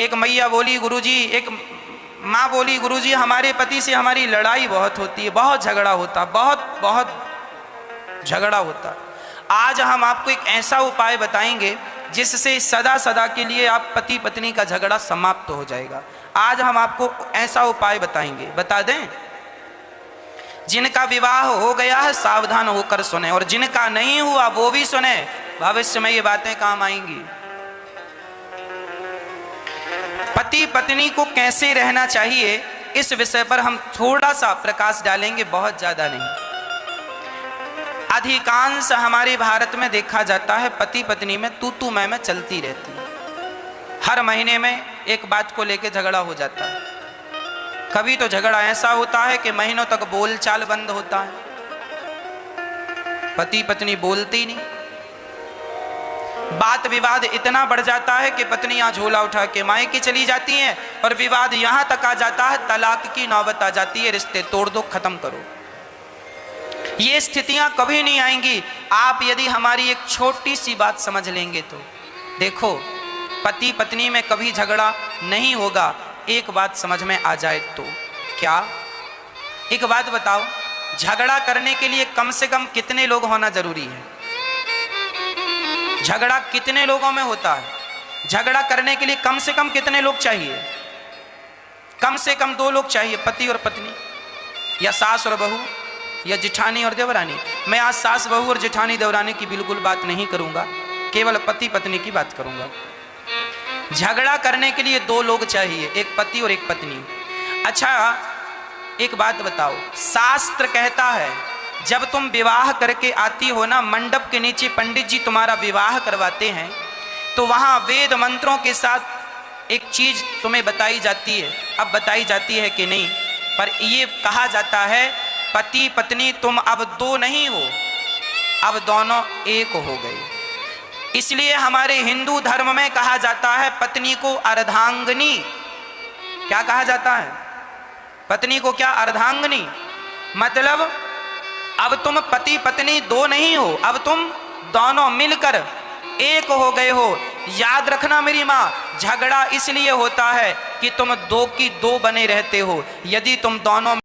एक मैया बोली गुरुजी, एक माँ बोली गुरुजी हमारे पति से हमारी लड़ाई बहुत होती है, बहुत झगड़ा होता, बहुत झगड़ा होता। आज हम आपको एक ऐसा उपाय बताएंगे जिससे सदा सदा के लिए आप पति पत्नी का झगड़ा समाप्त हो जाएगा। आज हम आपको ऐसा उपाय बताएंगे, बता दें। जिनका विवाह हो गया है सावधान होकर सुने, और जिनका नहीं हुआ वो भी सुने, भविष्य में ये बातें काम आएंगी। पति पत्नी को कैसे रहना चाहिए इस विषय पर हम थोड़ा सा प्रकाश डालेंगे, बहुत ज्यादा नहीं। अधिकांश हमारे भारत में देखा जाता है पति पत्नी में तू मैं चलती रहती है। हर महीने में एक बात को लेकर झगड़ा हो जाता है। कभी तो झगड़ा ऐसा होता है कि महीनों तक बोलचाल बंद होता है, पति पत्नी बोलते ही नहीं। बात विवाद इतना बढ़ जाता है कि पत्नियां झोला उठा के मायके चली जाती हैं और विवाद यहां तक आ जाता है, तलाक की नौबत आ जाती है, रिश्ते तोड़ दो, खत्म करो। ये स्थितियां कभी नहीं आएंगी आप यदि हमारी एक छोटी सी बात समझ लेंगे तो। देखो, पति पत्नी में कभी झगड़ा नहीं होगा, एक बात समझ में आ जाए तो। क्या? एक बात बताओ, झगड़ा करने के लिए कम से कम कितने लोग होना जरूरी है? झगड़ा कितने लोगों में होता है? झगड़ा करने के लिए कम से कम कितने लोग चाहिए? कम से कम 2 लोग चाहिए, पति और पत्नी, या सास और बहू, या जिठानी और देवरानी। मैं आज सास बहू और जिठानी देवरानी की बिल्कुल बात नहीं करूंगा, केवल पति पत्नी की बात करूंगा। झगड़ा करने के लिए 2 लोग चाहिए, एक पति और एक पत्नी। अच्छा, एक बात बताओ, शास्त्र कहता है जब तुम विवाह करके आती हो ना, मंडप के नीचे पंडित जी तुम्हारा विवाह करवाते हैं तो वहां वेद मंत्रों के साथ एक चीज तुम्हें बताई जाती है। अब बताई जाती है कि नहीं, पर ये कहा जाता है पति पत्नी तुम अब 2 नहीं हो, अब दोनों एक हो गए। इसलिए हमारे हिंदू धर्म में कहा जाता है पत्नी को अर्धांगिनी। क्या कहा जाता है? पत्नी को क्या? अर्धांगिनी। मतलब अब तुम पति पत्नी 2 नहीं हो, अब तुम दोनों मिलकर एक हो गए हो। याद रखना मेरी माँ, झगड़ा इसलिए होता है कि तुम 2 की 2 बने रहते हो। यदि तुम दोनों